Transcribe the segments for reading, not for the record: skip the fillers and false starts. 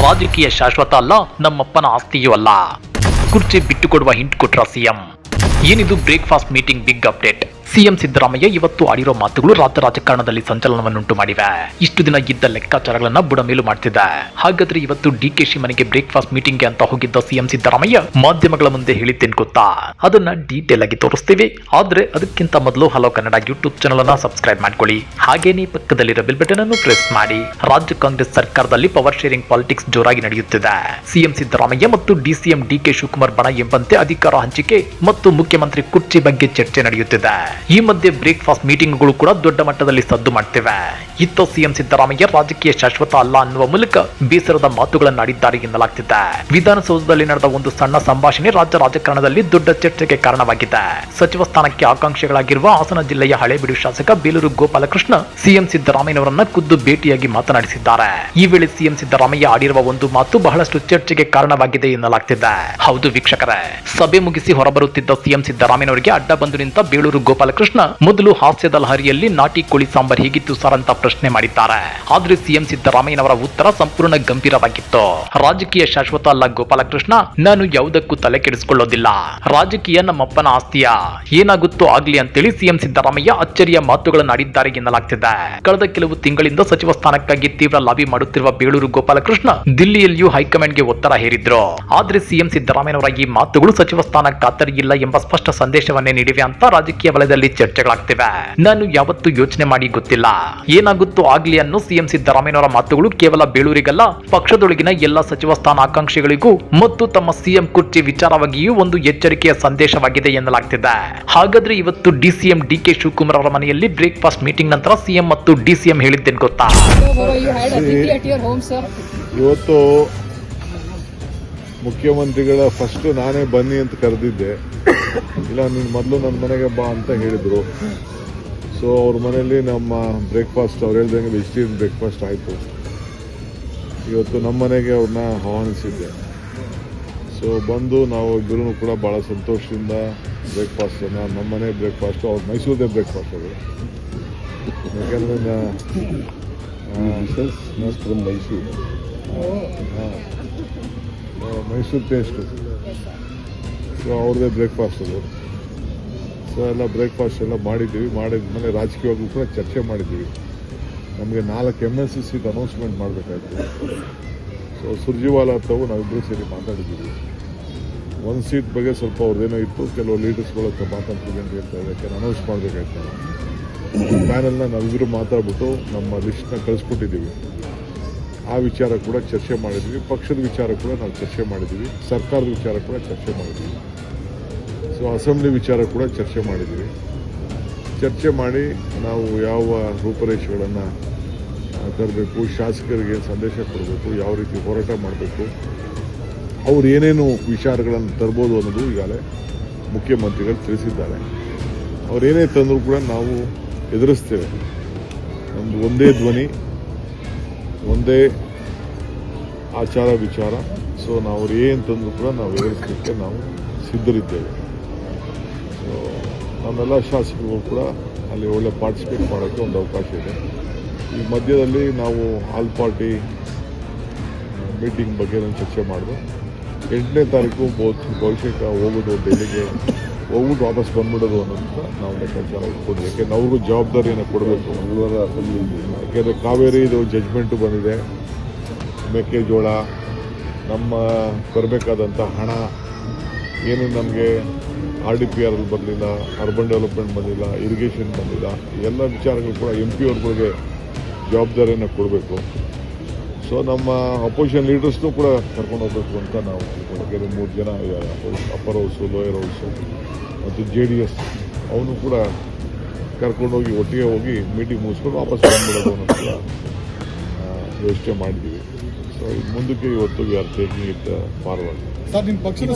ರಾಜಕೀಯ ಶಾಶ್ವತ ಅಲ್ಲ, ನಮ್ಮಪ್ಪನ ಆಸ್ತಿಯೂ ಅಲ್ಲ. ಕುರ್ಚಿ ಬಿಟ್ಟುಕೊಡುವ ಹಿಂಟ್ ಕೊಟ್ರ ಸಿಎಂ. ಏನಿದು breakfast meeting big update. CM Siddaramaiah ಇವತ್ತು ಆಡಿರೋ ಮಾತುಗಳು ರಾಜ್ಯ ರಾಜಕಾರಣದಲ್ಲಿ ಸಂಚಲನವನ್ನುಂಟು ಮಾಡಿವೆ. ಇಷ್ಟು ದಿನ ಇದ್ದ ಲೆಕ್ಕಾಚಾರಗಳನ್ನ ಬುಡಮೇಲು ಮಾಡ್ತಿದೆ. ಹಾಗಾದ್ರೆ ಇವತ್ತು ಡಿಕೆಶಿ ಮನೆಗೆ ಬ್ರೇಕ್ಫಾಸ್ಟ್ ಮೀಟಿಂಗ್ಗೆ ಅಂತ ಹೋಗಿದ್ದ ಸಿಎಂ ಸಿದ್ದರಾಮಯ್ಯ ಮಾಧ್ಯಮಗಳ ಮುಂದೆ ಹೇಳಿದ್ದೇನು ಗೊತ್ತಾ? ಅದನ್ನ ಡೀಟೇಲ್ ಆಗಿ ತೋರಿಸ್ತೀವಿ. ಆದ್ರೆ ಅದಕ್ಕಿಂತ ಮೊದಲು ಹಲೋ ಕನ್ನಡ ಯೂಟ್ಯೂಬ್ ಚಾನಲ್ ಅನ್ನ ಸಬ್ಸ್ಕ್ರೈಬ್ ಮಾಡ್ಕೊಳ್ಳಿ. ಹಾಗೇನೇ ಪಕ್ಕದಲ್ಲಿರೋ ಬೆಲ್ ಬಟನ್ ಅನ್ನು ಪ್ರೆಸ್ ಮಾಡಿ. ರಾಜ್ಯ ಕಾಂಗ್ರೆಸ್ ಸರ್ಕಾರದಲ್ಲಿ ಪವರ್ ಶೇರಿಂಗ್ ಪಾಲಿಟಿಕ್ಸ್ ಜೋರಾಗಿ ನಡೆಯುತ್ತಿದೆ. ಸಿಎಂ ಸಿದ್ದರಾಮಯ್ಯ ಮತ್ತು ಡಿಸಿಎಂ ಡಿಕೆ ಶಿವಕುಮಾರ್ ಬಣ ಎಂಬಂತೆ ಅಧಿಕಾರ ಹಂಚಿಕೆ ಮತ್ತು ಮುಖ್ಯಮಂತ್ರಿ ಕುರ್ಚಿ ಬಗ್ಗೆ ಚರ್ಚೆ ನಡೆಯುತ್ತಿದೆ. ಈ ಮಧ್ಯೆ ಬ್ರೇಕ್ಫಾಸ್ಟ್ ಮೀಟಿಂಗ್ಗಳು ಕೂಡ ದೊಡ್ಡ ಮಟ್ಟದಲ್ಲಿ ಸದ್ದು ಮಾಡ್ತಿವೆ. ಇತ್ತ ಸಿಎಂ ಸಿದ್ದರಾಮಯ್ಯ ರಾಜಕೀಯ ಶಾಶ್ವತ ಅಲ್ಲ ಅನ್ನುವ ಮೂಲಕ ಬೇಸರದ ಮಾತುಗಳನ್ನಾಡಿದ್ದಾರೆ ಎನ್ನಲಾಗ್ತಿದೆ. ವಿಧಾನಸೌಧದಲ್ಲಿ ನಡೆದ ಒಂದು ಸಣ್ಣ ಸಂಭಾಷಣೆ ರಾಜ್ಯ ರಾಜಕಾರಣದಲ್ಲಿ ದೊಡ್ಡ ಚರ್ಚೆಗೆ ಕಾರಣವಾಗಿದೆ. ಸಚಿವ ಸ್ಥಾನಕ್ಕೆ ಆಕಾಂಕ್ಷಿಗಳಾಗಿರುವ ಹಾಸನ ಜಿಲ್ಲೆಯ ಹಳೇಬೀಡು ಶಾಸಕ ಬೇಲೂರು ಗೋಪಾಲಕೃಷ್ಣ ಸಿಎಂ ಸಿದ್ದರಾಮಯ್ಯನವರನ್ನ ಖುದ್ದು ಭೇಟಿಯಾಗಿ ಮಾತನಾಡಿಸಿದ್ದಾರೆ. ಈ ವೇಳೆ ಸಿಎಂ ಸಿದ್ದರಾಮಯ್ಯ ಆಡಿರುವ ಒಂದು ಮಾತು ಬಹಳಷ್ಟು ಚರ್ಚೆಗೆ ಕಾರಣವಾಗಿದೆ ಎನ್ನಲಾಗ್ತಿದೆ. ಹೌದು ವೀಕ್ಷಕರೇ, ಸಭೆ ಮುಗಿಸಿ ಹೊರಬರುತ್ತಿದ್ದ ಸಿಎಂ ಸಿದ್ದರಾಮಯ್ಯನವರಿಗೆ ಅಡ್ಡ ಬಂದು ನಿಂತ ಬೇಲೂರು ಗೋಪಾಲಕೃಷ್ಣ ಮೊದಲು ಹಾಸ್ಯದ ಲಹರಿಯಲ್ಲಿ ನಾಟಿ ಕೋಳಿ ಸಾಂಬಾರ್ ಹೇಗಿತ್ತು ಸರ್ ಅಂತ ಪ್ರಶ್ನೆ ಮಾಡಿದ್ದಾರೆ. ಆದ್ರೆ ಸಿಎಂ ಸಿದ್ದರಾಮಯ್ಯನವರ ಉತ್ತರ ಸಂಪೂರ್ಣ ಗಂಭೀರವಾಗಿತ್ತು. ರಾಜಕೀಯ ಶಾಶ್ವತ ಅಲ್ಲ ಗೋಪಾಲಕೃಷ್ಣ, ನಾನು ಯಾವುದಕ್ಕೂ ತಲೆ ಕೆಡಿಸಿಕೊಳ್ಳೋದಿಲ್ಲ. ರಾಜಕೀಯ ನಮ್ಮಪ್ಪನ ಆಸ್ತಿಯ, ಏನಾಗುತ್ತೋ ಆಗ್ಲಿ ಅಂತೇಳಿ ಸಿಎಂ ಸಿದ್ದರಾಮಯ್ಯ ಅಚ್ಚರಿಯ ಮಾತುಗಳನ್ನಾಡಿದ್ದಾರೆ ಎನ್ನಲಾಗ್ತಿದೆ. ಕಳೆದ ಕೆಲವು ತಿಂಗಳಿಂದ ಸಚಿವ ಸ್ಥಾನಕ್ಕಾಗಿ ತೀವ್ರ ಲಾಬಿ ಮಾಡುತ್ತಿರುವ ಬೇಳೂರು ಗೋಪಾಲಕೃಷ್ಣ ದಿಲ್ಲಿಯಲ್ಲಿಯೂ ಹೈಕಮಾಂಡ್ಗೆ ಒತ್ತಡ ಹೇರಿದ್ರು. ಆದ್ರೆ ಸಿಎಂ ಸಿದ್ದರಾಮಯ್ಯನವರ ಈ ಮಾತುಗಳು ಸಚಿವ ಸ್ಥಾನ ಖಾತರಿಯಿಲ್ಲ ಎಂಬ ಸ್ಪಷ್ಟ ಸಂದೇಶವನ್ನೇ ನೀಡಿವೆ ಅಂತ ರಾಜಕೀಯ ವಲಯದಲ್ಲಿ ಚರ್ಚೆಗಳಾಗ್ತಿವೆ. ನಾನು ಯಾವತ್ತೂ ಯೋಚನೆ ಮಾಡಿ ಗೊತ್ತಿಲ್ಲ, ಏನಾಗುತ್ತೋ ಆಗ್ಲಿ ಅನ್ನೋ ಸಿಎಂ ಸಿದ್ದರಾಮಯ್ಯನವರ ಮಾತುಗಳು ಕೇವಲ ಬೇಳೂರಿಗಲ್ಲ, ಪಕ್ಷದೊಳಗಿನ ಎಲ್ಲ ಸಚಿವ ಸ್ಥಾನ ಆಕಾಂಕ್ಷಿಗಳಿಗೂ ಮತ್ತು ತಮ್ಮ ಸಿಎಂ ಕುರ್ಚಿ ವಿಚಾರವಾಗಿಯೂ ಒಂದು ಎಚ್ಚರಿಕೆಯ ಸಂದೇಶವಾಗಿದೆ ಎನ್ನಲಾಗ್ತಿದೆ. ಹಾಗಾದ್ರೆ ಇವತ್ತು ಡಿಸಿಎಂ ಡಿಕೆ ಶಿವಕುಮಾರ್ ಅವರ ಮನೆಯಲ್ಲಿ ಬ್ರೇಕ್ಫಾಸ್ಟ್ ಮೀಟಿಂಗ್ ನಂತರ ಸಿಎಂ ಮತ್ತು ಡಿಸಿಎಂ ಹೇಳಿದ್ದೇನು ಗೊತ್ತಾ? ಇವತ್ತು ಮುಖ್ಯಮಂತ್ರಿಗಳ ಫಸ್ಟ್ ನಾನೇ ಬನ್ನಿ ಅಂತ ಕರೆದಿದ್ದೆ. ಇಲ್ಲ, ನೀನು ಮೊದಲು ನನ್ನ ಮನೆಗೆ ಬಾ ಅಂತ ಹೇಳಿದರು. ಸೊ ಅವ್ರ ಮನೆಯಲ್ಲಿ ನಮ್ಮ ಬ್ರೇಕ್ಫಾಸ್ಟ್, ಅವ್ರು ಹೇಳ್ದಂಗೆ ವೆಜಿಟೇರಿಯನ್ ಬ್ರೇಕ್ಫಾಸ್ಟ್ ಆಯಿತು. ಇವತ್ತು ನಮ್ಮ ಮನೆಗೆ ಅವ್ರನ್ನ ಆಹ್ವಾನಿಸಿದ್ದೆ. ಸೊ ಬಂದು ನಾವು ಇಬ್ಬರೂ ಕೂಡ ಭಾಳ ಸಂತೋಷದಿಂದ ಬ್ರೇಕ್ಫಾಸ್ಟನ್ನು, ನಮ್ಮ ಮನೆ ಬ್ರೇಕ್ಫಾಸ್ಟು, ಅವ್ರು ಮೈಸೂರದೇ ಬ್ರೇಕ್ಫಾಸ್ಟ್ ಅದು. ಯಾಕೆಂದರೆ ಮೈಸೂರು ಟೇಸ್ಟು. ಸೊ ಅವ್ರದ್ದೇ ಬ್ರೇಕ್ಫಾಸ್ಟ್ ಅದು. ಸೊ ಎಲ್ಲ ಬ್ರೇಕ್ಫಾಸ್ಟ್ ಎಲ್ಲ ಮಾಡಿದ್ದೀವಿ. ಮಾಡಿದ್ಮೇಲೆ ರಾಜಕೀಯವಾಗೂ ಕೂಡ ಚರ್ಚೆ ಮಾಡಿದ್ದೀವಿ. ನಮಗೆ 4 MLC ಸೀಟ್ ಅನೌನ್ಸ್ಮೆಂಟ್ ಮಾಡಬೇಕಾಯ್ತು. ಸೊ ಸುರ್ಜಿವಾಲ ತಾವು ನಾವಿಬ್ಬರು ಸೇರಿ ಮಾತಾಡಿದ್ದೀವಿ. ಒಂದು ಸೀಟ್ ಬಗ್ಗೆ ಸ್ವಲ್ಪ ಅವ್ರದ್ದೇನೋ ಇತ್ತು, ಕೆಲವು ಲೀಡರ್ಸ್ಗಳ ಹತ್ರ ಮಾತಾಡ್ತೀವಿ ಅಂತ ಹೇಳ್ತಾ ಇದಕ್ಕೆ ಅನೌನ್ಸ್ ಮಾಡಬೇಕಾಯ್ತು. ಪ್ಯಾನಲ್ನ ನಾವಿಬ್ಬರು ಮಾತಾಡ್ಬಿಟ್ಟು ನಮ್ಮ ಲಿಸ್ಟ್ನ ಕಳಿಸ್ಕೊಟ್ಟಿದ್ದೀವಿ. ಆ ವಿಚಾರ ಕೂಡ ಚರ್ಚೆ ಮಾಡಿದ್ದೀವಿ. ಪಕ್ಷದ ವಿಚಾರ ಕೂಡ ನಾವು ಚರ್ಚೆ ಮಾಡಿದ್ದೀವಿ. ಸರ್ಕಾರದ ವಿಚಾರ ಕೂಡ ಚರ್ಚೆ ಮಾಡಿದ್ದೀವಿ. ಸೊ ಅಸೆಂಬ್ಲಿ ವಿಚಾರ ಕೂಡ ಚರ್ಚೆ ಮಾಡಿದ್ದೀವಿ. ಚರ್ಚೆ ಮಾಡಿ ನಾವು ಯಾವ ರೂಪರೇಷೆಗಳನ್ನು ತರಬೇಕು, ಶಾಸಕರಿಗೆ ಸಂದೇಶ ಕೊಡಬೇಕು, ಯಾವ ರೀತಿ ಹೋರಾಟ ಮಾಡಬೇಕು, ಅವ್ರು ಏನೇನು ವಿಚಾರಗಳನ್ನು ತರ್ಬೋದು ಅನ್ನೋದು ಈಗಾಗಲೇ ಮುಖ್ಯಮಂತ್ರಿಗಳು ತಿಳಿಸಿದ್ದಾರೆ. ಅವರೇನೇ ತಂದರೂ ಕೂಡ ನಾವು ಎದುರಿಸ್ತೇವೆ. ನಮ್ಮದು ಒಂದೇ ಧ್ವನಿ, ಒಂದೇ ಆಚಾರ ವಿಚಾರ. ಸೊ ನಾವು ಅವ್ರು ಏನು ತಂದರೂ ಕೂಡ ನಾವು ಎದುರಿಸಲಿಕ್ಕೆ ನಾವು ಸಿದ್ಧರಿದ್ದೇವೆ. ಸೊ ನಮ್ಮೆಲ್ಲ ಶಾಸಕರು ಕೂಡ ಅಲ್ಲಿ ಒಳ್ಳೆ ಪಾರ್ಟಿಸಿಪೇಟ್ ಮಾಡೋಕ್ಕೆ ಒಂದು ಅವಕಾಶ ಇದೆ. ಈ ಮಧ್ಯದಲ್ಲಿ ನಾವು ಆಲ್ ಪಾರ್ಟಿ ಮೀಟಿಂಗ್ ಬಗ್ಗೆ ಚರ್ಚೆ ಮಾಡಿದೆ. 8ನೇ ತಾರೀಕು ಬಹುಶಃ ಹೋಗೋದು, ಡೆಲ್ಲಿಗೆ ಹೋಗ್ಬಿಟ್ಟು ವಾಪಸ್ ಬಂದ್ಬಿಡೋದು ಅನ್ನೋದನ್ನ ನಾವು ಲೆಕ್ಕಾಚಾರ ಇಟ್ಕೊಂಡಿದ್ವಿ. ಯಾಕೆಂದ್ರೆ ಅವ್ರಿಗೂ ಜವಾಬ್ದಾರಿಯನ್ನು ಕೊಡಬೇಕು. ಯಾಕೆಂದರೆ ಕಾವೇರಿದು ಜಜ್ಮೆಂಟು ಬಂದಿದೆ. ಮೆಕ್ಕೆಜೋಳ, ನಮ್ಮ ಬರಬೇಕಾದಂಥ ಹಣ ಏನು ನಮಗೆ RDPR ಬರಲಿಲ್ಲ, ಅರ್ಬನ್ ಡೆವಲಪ್ಮೆಂಟ್ ಬಂದಿಲ್ಲ, ಇರಿಗೇಷನ್ ಬಂದಿಲ್ಲ, ಎಲ್ಲ ವಿಚಾರಗಳು ಕೂಡ MP ಅವ್ರಗಳಿಗೆ ಜವಾಬ್ದಾರಿಯನ್ನು ಕೊಡಬೇಕು. ಸೊ ನಮ್ಮ ಅಪೋಸಿಷನ್ ಲೀಡರ್ಸ್ನೂ ಕೂಡ ಕರ್ಕೊಂಡು ಹೋಗಬೇಕು ಅಂತ ನಾವು ತಿಳ್ಕೊಳ್ಳೋಕೆ 3 ಜನ ಇದ್ದಾರೆ. ಅಪ್ಪರ್ ಹೌಸು, ಲೋಯರ್ ಹೌಸು ಮತ್ತು JDS ಅವನು ಕೂಡ ಕರ್ಕೊಂಡೋಗಿ ಒಟ್ಟಿಗೆ ಹೋಗಿ ಮೀಟಿಂಗ್ ಮುಗಿಸ್ಕೊಂಡು ವಾಪಸ್ ಬಂದ್ಬಿಡೋದು ಅನ್ನೋ ಕೂಡ ಯೋಚನೆ ಮಾಡಿದ್ದೀವಿ. ಸೊ ಇದು ಮುಂದಕ್ಕೆ ಇವತ್ತು we are taking it forward. Sir, ನಿಮ್ಮ ಪಕ್ಷದ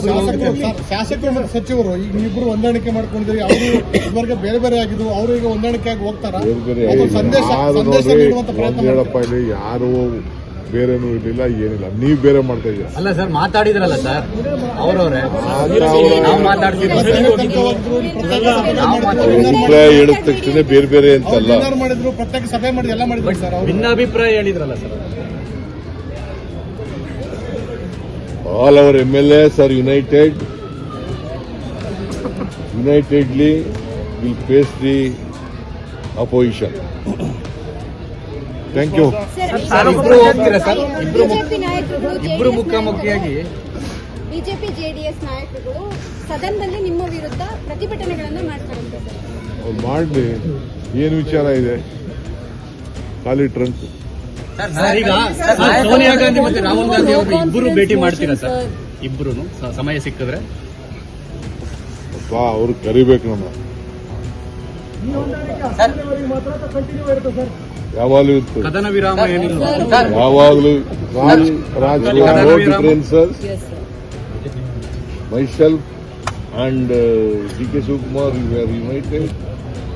ಶಾಸಕರು ಮತ್ತು ಸಚಿವರು ಈಗ ನೀವಿಬ್ಬರು ಹೊಂದಾಣಿಕೆ ಮಾಡ್ಕೊಂಡಿದ್ದೀರಿ. ಅವರು ಇದುವರೆಗೆ ಬೇರೆ ಬೇರೆ ಆಗಿದ್ದು, ಅವರು ಈಗ ಹೊಂದಾಣಿಕೆ ಆಗಿ ಹೋಗ್ತಾರ? ಬೇರೆ ಹೇಳಪ್ಪ, ಇಲ್ಲಿ ಯಾರು ಬೇರೆನೂ ಇರಲಿಲ್ಲ, ಏನಿಲ್ಲ. ನೀವು ಬೇರೆ ಮಾಡ್ತಾ ಇದ್ದೀರಾ. ಅಲ್ಲ ಸರ್, ಮಾತಾಡಿದ್ರಲ್ಲ ಸರ್ ಅವರವರೇ, ಅಭಿಪ್ರಾಯ ಹೇಳಿದ ತಕ್ಷಣ ಬೇರೆ ಬೇರೆ ಅಂತಲ್ಲ ಮಾಡಿದ್ರು, ಪ್ರತ್ಯೇಕ ಸಭೆ ಮಾಡಿ ಎಲ್ಲ ಮಾಡಿದ್ರು ಸರ್. ಭಿನ್ನಾಭಿಪ್ರಾಯ ಹೇಳಿದ್ರಲ್ಲ sir. All our MLAs are united. Unitedly will face the opposition. Thank you. Sir, ಇಬ್ರು ಹೋಗ್ತೀರಾ ಸರ್? ಬಿಜೆಪಿ ನಾಯಕರುಗಳು ಇಬ್ರು ಮುಖಾಮುಖಿಯಾಗಿ ಬಿಜೆಪಿ ಜೆಡಿಎಸ್ ನಾಯಕರುಗಳು ಸದನದಲ್ಲಿ ನಿಮ್ಮ ವಿರುದ್ಧ ಪ್ರತಿಭಟನೆಗಳನ್ನು ಮಾಡ್ತಾರಂತೆ ಸರ್. ಅವ್ರು ಮಾಡಲಿ, ಏನು ವಿಚಾರ ಇದೆ? ಖಾಲಿ ಟ್ರಂಕ್. ಸರ್, ಈಗ ಸೋನಿಯಾ ಗಾಂಧಿ ಮತ್ತೆ ರಾಹುಲ್ ಗಾಂಧಿ ಅವರು ಇಬ್ಬರು ಭೇಟಿ ಮಾಡ್ತೀರಾ ಸರ್? ಇಬ್ರು ಸಮಯ ಸಿಕ್ಕಿದ್ರೆ ಅವ್ರು ಕರಿಬೇಕು ನಮ್ಮ ಯಾವಾಗಲೂ ಇತ್ತು, ಕದನ ವಿರಾಮ ಏನಿಲ್ಲ. ಯಾವಾಗಲೂ no differences. Myself and D.K. Shivakumar, we are united.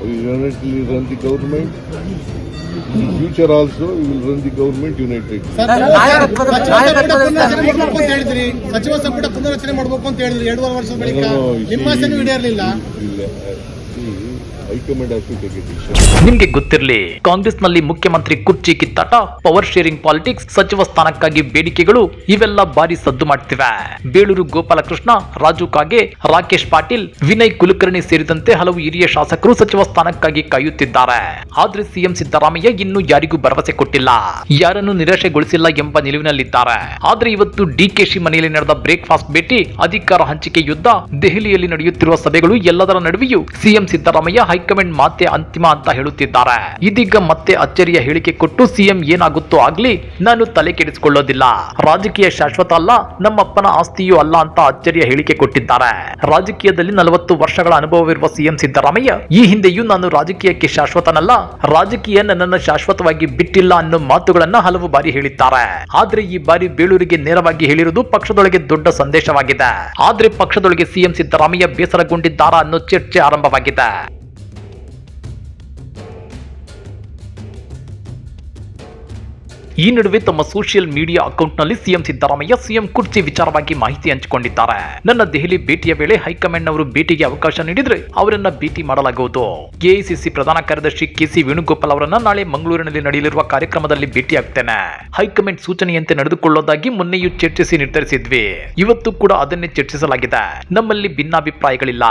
We unitedly run the government. In future also, we will run the government united. ಸಚಿವ ಸಂಪುಟ ಪುನರಚನೆ ಮಾಡಬೇಕು ಅಂತ ಹೇಳಿದ್ರಿ 2.5 ವರ್ಷದ ಬಳಿಕ. No, ನಿಮ್ಮ ಆಸೆನೂ ಈಡೇರಲಿಲ್ಲ. High command has to take a decision. ನಿಮ್ಗೆ ಗೊತ್ತಿರಲಿ, ಕಾಂಗ್ರೆಸ್ನಲ್ಲಿ ಮುಖ್ಯಮಂತ್ರಿ ಕುರ್ಚಿ ಕಿತ್ತಾಟ, ಪವರ್ ಶೇರಿಂಗ್ ಪಾಲಿಟಿಕ್ಸ್, ಸಚಿವ ಸ್ಥಾನಕ್ಕಾಗಿ ಬೇಡಿಕೆಗಳು ಇವೆಲ್ಲ ಬಾರಿ ಸದ್ದು ಮಾಡ್ತಿವೆ. ಬೇಳೂರು ಗೋಪಾಲಕೃಷ್ಣ, ರಾಜು ಕಾಗೆ, ರಾಕೇಶ್ ಪಾಟೀಲ್, ವಿನಯ್ ಕುಲಕರ್ಣಿ ಸೇರಿದಂತೆ ಹಲವು ಹಿರಿಯ ಶಾಸಕರು ಸಚಿವ ಸ್ಥಾನಕ್ಕಾಗಿ ಕಾಯುತ್ತಿದ್ದಾರೆ. ಆದ್ರೆ ಸಿಎಂ ಸಿದ್ದರಾಮಯ್ಯ ಇನ್ನೂ ಯಾರಿಗೂ ಭರವಸೆ ಕೊಟ್ಟಿಲ್ಲ, ಯಾರನ್ನು ನಿರಾಶೆಗೊಳಿಸಿಲ್ಲ ಎಂಬ ನಿಲುವಿನಲ್ಲಿದ್ದಾರೆ. ಆದ್ರೆ ಇವತ್ತು ಡಿಕೆಶಿ ಮನೆಯಲ್ಲಿ ನಡೆದ ಬ್ರೇಕ್ಫಾಸ್ಟ್ ಭೇಟಿ, ಅಧಿಕಾರ ಹಂಚಿಕೆ ಯುದ್ಧ, ದೆಹಲಿಯಲ್ಲಿ ನಡೆಯುತ್ತಿರುವ ಸಭೆಗಳು ಎಲ್ಲದರ ನಡುವೆಯೂ ಸಿಎಂ ಸಿದ್ದರಾಮಯ್ಯ ಹೈಕಮಾಂಡ್ ಮಾತೆ ಅಂತಿಮ ಅಂತ ಹೇಳುತ್ತಿದ್ದಾರೆ. ಇದೀಗ ಮತ್ತೆ ಅಚ್ಚರಿಯ ಹೇಳಿಕೆ ಕೊಟ್ಟು ಸಿಎಂ ಏನಾಗುತ್ತೋ ಆಗ್ಲಿ, ನಾನು ತಲೆ ಕೆಡಿಸಿಕೊಳ್ಳೋದಿಲ್ಲ, ರಾಜಕೀಯ ಶಾಶ್ವತ ಅಲ್ಲ, ನಮ್ಮಪ್ಪನ ಆಸ್ತಿಯೂ ಅಲ್ಲ ಅಂತ ಅಚ್ಚರಿಯ ಹೇಳಿಕೆ ಕೊಟ್ಟಿದ್ದಾರೆ. ರಾಜಕೀಯದಲ್ಲಿ 40 ವರ್ಷಗಳ ಅನುಭವವಿರುವ ಸಿಎಂ ಸಿದ್ದರಾಮಯ್ಯ ಈ ಹಿಂದೆಯೂ ನಾನು ರಾಜಕೀಯಕ್ಕೆ ಶಾಶ್ವತನಲ್ಲ, ರಾಜಕೀಯ ನನ್ನನ್ನು ಶಾಶ್ವತವಾಗಿ ಬಿಟ್ಟಿಲ್ಲ ಅನ್ನೋ ಮಾತುಗಳನ್ನ ಹಲವು ಬಾರಿ ಹೇಳಿದ್ದಾರೆ. ಆದ್ರೆ ಈ ಬಾರಿ ಬೇಳೂರಿಗೆ ನೇರವಾಗಿ ಹೇಳಿರುವುದು ಪಕ್ಷದೊಳಗೆ ದೊಡ್ಡ ಸಂದೇಶವಾಗಿದೆ. ಆದ್ರೆ ಪಕ್ಷದೊಳಗೆ ಸಿಎಂ ಸಿದ್ದರಾಮಯ್ಯ ಬೇಸರಗೊಂಡಿದ್ದಾರಾ ಅನ್ನೋ ಚರ್ಚೆ ಆರಂಭವಾಗಿದೆ. ಈ ನಡುವೆ ತಮ್ಮ ಸೋಷಿಯಲ್ ಮೀಡಿಯಾ ಅಕೌಂಟ್ನಲ್ಲಿ ಸಿಎಂ ಸಿದ್ದರಾಮಯ್ಯ ಸಿಎಂ ಕುರ್ಚಿ ವಿಚಾರವಾಗಿ ಮಾಹಿತಿ ಹಂಚಿಕೊಂಡಿದ್ದಾರೆ. ನನ್ನ ದೆಹಲಿ ಭೇಟಿಯ ವೇಳೆ ಹೈಕಮಾಂಡ್ನವರು ಭೇಟಿಗೆ ಅವಕಾಶ ನೀಡಿದ್ರೆ ಅವರನ್ನ ಭೇಟಿ ಮಾಡಲಾಗುವುದು. ಕೆಐಸಿಸಿ ಪ್ರಧಾನ ಕಾರ್ಯದರ್ಶಿ ಕೆಸಿ ವೇಣುಗೋಪಾಲ್ ಅವರನ್ನ ನಾಳೆ ಮಂಗಳೂರಿನಲ್ಲಿ ನಡೆಯಲಿರುವ ಕಾರ್ಯಕ್ರಮದಲ್ಲಿ ಭೇಟಿಯಾಗ್ತೇನೆ. ಹೈಕಮಾಂಡ್ ಸೂಚನೆಯಂತೆ ನಡೆದುಕೊಳ್ಳೋದಾಗಿ ಮೊನ್ನೆಯೂ ಚರ್ಚಿಸಿ ನಿರ್ಧರಿಸಿದ್ವಿ. ಇವತ್ತು ಕೂಡ ಅದನ್ನೇ ಚರ್ಚಿಸಲಾಗಿದೆ. ನಮ್ಮಲ್ಲಿ ಭಿನ್ನಾಭಿಪ್ರಾಯಗಳಿಲ್ಲ,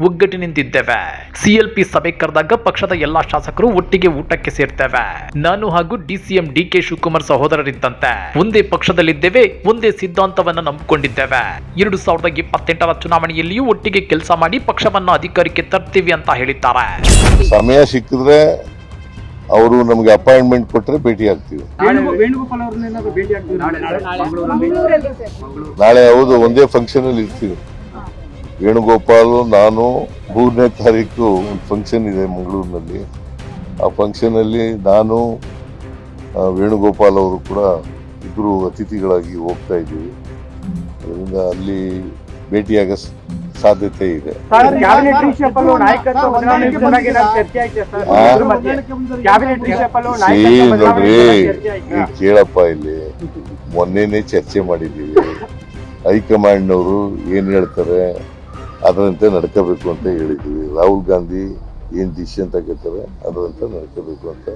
ಒಗ್ಗಟ್ಟಿನಿಂದಿದ್ದೇವೆ. ಸಿಎಲ್ಪಿ ಸಭೆ ಕರೆದಾಗ ಪಕ್ಷದ ಎಲ್ಲಾ ಶಾಸಕರು ಒಟ್ಟಿಗೆ ಊಟಕ್ಕೆ ಸೇರ್ತೇವೆ. ನಾನು ಹಾಗೂ ಡಿಸಿಎಂ ಡಿಕೆ ಶಿವಕುಮಾರ್ ಸಹೋದರರಿದ್ದಂತೆ ಒಂದೇ ಪಕ್ಷದಲ್ಲಿದ್ದೇವೆ, ಒಂದೇ ಸಿದ್ಧಾಂತವನ್ನ ನಂಬಿಕೊಂಡಿದ್ದೇವೆ. 2028ರ ಚುನಾವಣೆಯಲ್ಲಿಯೂ ಒಟ್ಟಿಗೆ ಕೆಲಸ ಮಾಡಿ ಪಕ್ಷವನ್ನ ಅಧಿಕಾರಕ್ಕೆ ತರ್ತೀವಿ ಅಂತ ಹೇಳಿದ್ದಾರೆ. ಸಮಯ ಸಿಕ್ಕಿದ್ರೆ ಅವರು ನಮಗೆ ಅಪಾಯಿಂಟ್ಮೆಂಟ್ ಕೊಟ್ಟರೆ ಭೇಟಿ ಆಗ್ತೀವಿ. ವೇಣುಗೋಪಾಲ್ ಅವ್ರನ್ನೇನಾದ್ರೂ ಭೇಟಿ ನಾಳೆ ಹೌದು, ಒಂದೇ ಫಂಕ್ಷನ್ ಅಲ್ಲಿ ಇರ್ತೀವಿ. ವೇಣುಗೋಪಾಲ್, ನಾನು 3ನೇ ತಾರೀಕು ಒಂದು ಫಂಕ್ಷನ್ ಇದೆ ಮಂಗಳೂರಿನಲ್ಲಿ. ಆ ಫಂಕ್ಷನ್ ಅಲ್ಲಿ ನಾನು, ವೇಣುಗೋಪಾಲ್ ಅವರು ಕೂಡ ಇಬ್ಬರು ಅತಿಥಿಗಳಾಗಿ ಹೋಗ್ತಾ ಇದ್ದೀವಿ. ಅದರಿಂದ ಅಲ್ಲಿ ಭೇಟಿಯಾಗ ಸಾಧ್ಯತೆ ಇದೆ. ನೋಡ್ರಿ, ಕೇಳಪ್ಪ, ಇಲ್ಲಿ ಮೊನ್ನೆನೆ ಚರ್ಚೆ ಮಾಡಿದ್ದೀವಿ. ಹೈಕಮಾಂಡ್ನವರು ಏನ್ ಹೇಳ್ತಾರೆ ಅದರಂತೆ ನಡ್ಕೋಬೇಕು ಅಂತ ಹೇಳಿದ್ದೀವಿ. ರಾಹುಲ್ ಗಾಂಧಿ ಏನ್ ಡಿಸಿಷನ್ ತಗೋತಾರೆ ಅದರಂತೆ ನಡ್ಕೋಬೇಕು ಅಂತ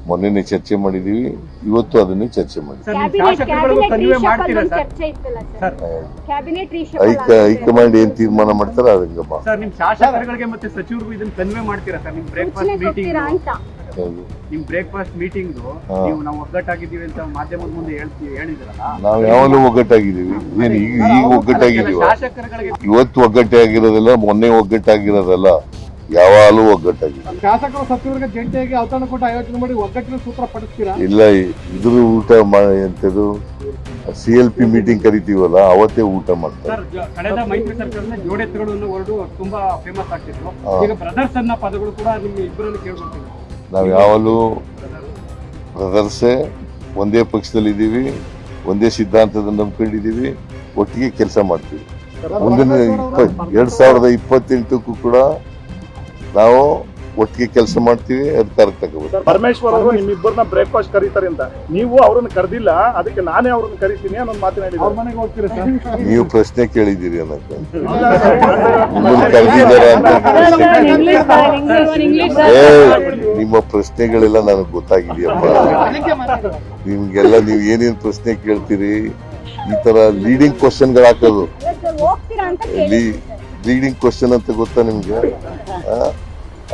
ಮೊನ್ನೆನೆ ಚರ್ಚೆ ಮಾಡಿದೀವಿ. ಇವತ್ತು ಅದನ್ನೇ ಚರ್ಚೆ ಮಾಡಿದ್ವಿ. ಹೈಕಮಾಂಡ್ ಏನ್ ತೀರ್ಮಾನ ಮಾಡ್ತಾರೆ ಅದಕ್ಕೆ ಶಾಸಕರುಗಳಿಗೆ ಮತ್ತೆ ಸಚಿವರಿಗೂ ಇದನ್ನ ಕನ್ವೆ ಮಾಡ್ತೀರಾ ಸರ್? ನಿಮ್ ಬ್ರೇಕ್ಫಾಸ್ಟ್ ಮೀಟಿಂಗ್ ನೀವು ನಾವು ಒಗ್ಗಟ್ಟಾಗಿದ್ದೀವಿ ಅಂತ ಮಾಧ್ಯಮದ ಮುಂದೆ ಹೇಳಿದ್ರಲ್ಲ, ನಾವು ಯಾವಾಗಲೂ ಒಗ್ಗಟ್ಟಾಗಿದ್ದೀವಿ. ಏನ್ ಈಗ ಒಗ್ಗಟ್ಟಾಗಿದೀವ? ಇವತ್ತು ಒಗ್ಗಟ್ಟಾಗಿರೋದಲ್ಲ, ಮೊನ್ನೆ ಒಗ್ಗಟ್ಟಾಗಿರೋದಲ್ಲ, ಯಾವಾಗಲೂ ಒಗ್ಗಟ್ಟಾಗಿದೆ. ಶಾಸಕರು ಸಚಿವರಿಗೆ ಜಂಟಿಯಾಗಿ ಔತಣ ಕೂಟ ಆಯೋಜನೆ ಮಾಡಿ ಒಗ್ಗಟ್ಟಿನ ಸೂತ್ರ ಪಡಿಸ್ತೀರಾ? ಇಲ್ಲ, ಇದ್ರ ಊಟ ಎಂತದು CLP ಮೀಟಿಂಗ್ ಕರಿತೀವಲ್ಲ, ಅವತ್ತೇ ಊಟ ಮಾಡ್ತಾರೆ. ಕಳೆದ ಮೈತ್ರಿ ಸರ್ಕಾರದ ಜೋಡೆತ್ತುಗಳನ್ನು ಹೊರಡು ತುಂಬಾ ಫೇಮಸ್ ಆಗ್ತಿತ್ತು. ಈಗ ಬ್ರದರ್ಸ್ ಅನ್ನೋ ಪದಗಳು ಕೂಡ ನಿಮ್ಮ ಇಬ್ಬರಲ್ಲಿ ಕೇಳ್ಕೊಳ್ತೀವಿ. ನಾವು ಯಾವಾಗಲೂ ಬ್ರದರ್ಸೇ, ಒಂದೇ ಪಕ್ಷದಲ್ಲಿ ಇದ್ದೀವಿ, ಒಂದೇ ಸಿದ್ಧಾಂತದ ನಂಬ್ಕೊಂಡಿದ್ದೀವಿ, ಒಟ್ಟಿಗೆ ಕೆಲಸ ಮಾಡ್ತೀವಿ. ಮುಂದಿನ 2028ಕ್ಕೂ ಕೂಡ ನಾವು ಒಟ್ಟಿಗೆ ಕೆಲಸ ಮಾಡ್ತೀವಿ, ಅಧಿಕಾರಕ್ಕೆ ತಗೋಬೇಕು. ಪರಮೇಶ್ವರ್ ಅವರು ನಿಮ್ಮಿಬ್ಬರನ್ನ ಬ್ರೇಕ್ಫಾಸ್ಟ್ ಕರೀತಾರೆ ಅಂತ, ನೀವು ಅವ್ರನ್ನ ಕರೆದಿಲ್ಲ, ಅದಕ್ಕೆ ನಾನೇ ಅವ್ರನ್ನ ಕರಿತೀನಿ ಅನ್ನೋ ಮಾತನಾಡಿದ್ರು. ಅವ್ರ ಮನೆಗೆ ಹೋಗ್ತೀರಾ ಸರ್? ನೀವು ಪ್ರಶ್ನೆ ಕೇಳಿದ್ದೀರಿ ಅನ್ನಕ್ಕೆ ನಿಮ್ಮನ್ನು ಕರೆದಿದ್ದಾರೆ ಅಂತ. ನಿಮ್ಮ ಪ್ರಶ್ನೆಗಳೆಲ್ಲ ನನಗೆ ಗೊತ್ತಾಗಿದೆಯಪ್ಪ. ನಿಮ್ಗೆಲ್ಲ ನೀವು ಏನೇನ್ ಪ್ರಶ್ನೆ ಕೇಳ್ತೀರಿ ಈ ತರ ಲೀಡಿಂಗ್ ಕ್ವಶನ್ಗಳು ಹಾಕೋದು. ಹೋಗ್ತೀರಾ ಅಂತ ಲೀಡಿಂಗ್ ಕ್ವಶನ್ ಅಂತ ಗೊತ್ತಾ ನಿಮ್ಗೆ?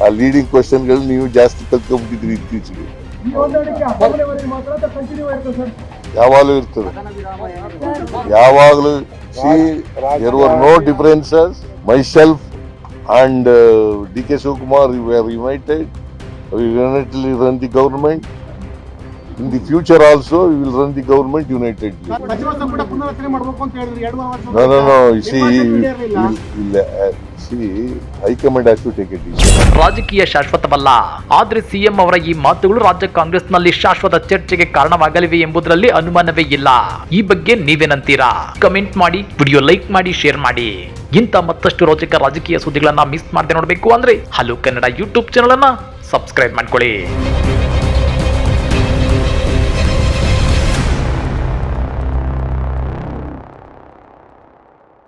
ಆ ಲೀಡಿಂಗ್ ಕ್ವಶನ್ಗಳು ನೀವು ಜಾಸ್ತಿ ಕಲ್ತ್ಕೊಂಡ್ಬಿಟ್ಟಿದ್ರಿ ಇತ್ತೀಚೆಗೆ. ಯಾವಾಗಲೂ ಇರ್ತದೆ, ಯಾವಾಗಲೂ. there were no differences. Myself and DK Shivakumar, we were united. We unitedly run the government. In the future also, we will run the government unitedly. ಸಚಿವ ಸಂಪುಟ ಪುನರಚನೆ ಮಾಡಬೇಕು ಅಂತ ಹೇಳಿದ್ರು 2 ವರ್ಷ. No. See, High Command has to take a decision. ರಾಜಕೀಯ ಶಾಶ್ವತವಲ್ಲ, ಆದ್ರೆ CM ಅವರ ಈ ಮಾತುಗಳು ರಾಜ್ಯ ಕಾಂಗ್ರೆಸ್ನಲ್ಲಿ ಶಾಶ್ವತ ಚರ್ಚೆಗೆ ಕಾರಣವಾಗಲಿವೆ ಎಂಬುದರಲ್ಲಿ ಅನುಮಾನವೇ ಇಲ್ಲ. ಈ ಬಗ್ಗೆ ನೀವೇನಂತೀರಾ? ಕಮೆಂಟ್ ಮಾಡಿ, ವಿಡಿಯೋ ಲೈಕ್ ಮಾಡಿ, ಶೇರ್ ಮಾಡಿ. ಇಂಥ ಮತ್ತಷ್ಟು ರೋಚಕ ರಾಜಕೀಯ ಸುದ್ದಿಗಳನ್ನ ಮಿಸ್ ಮಾಡದೆ ನೋಡಬೇಕು ಅಂದ್ರೆ ಹಲೋ ಕನ್ನಡ ಯೂಟ್ಯೂಬ್ ಚಾನಲ್ ಅನ್ನ ಸಬ್ಸ್ಕ್ರೈಬ್ ಮಾಡ್ಕೊಳ್ಳಿ.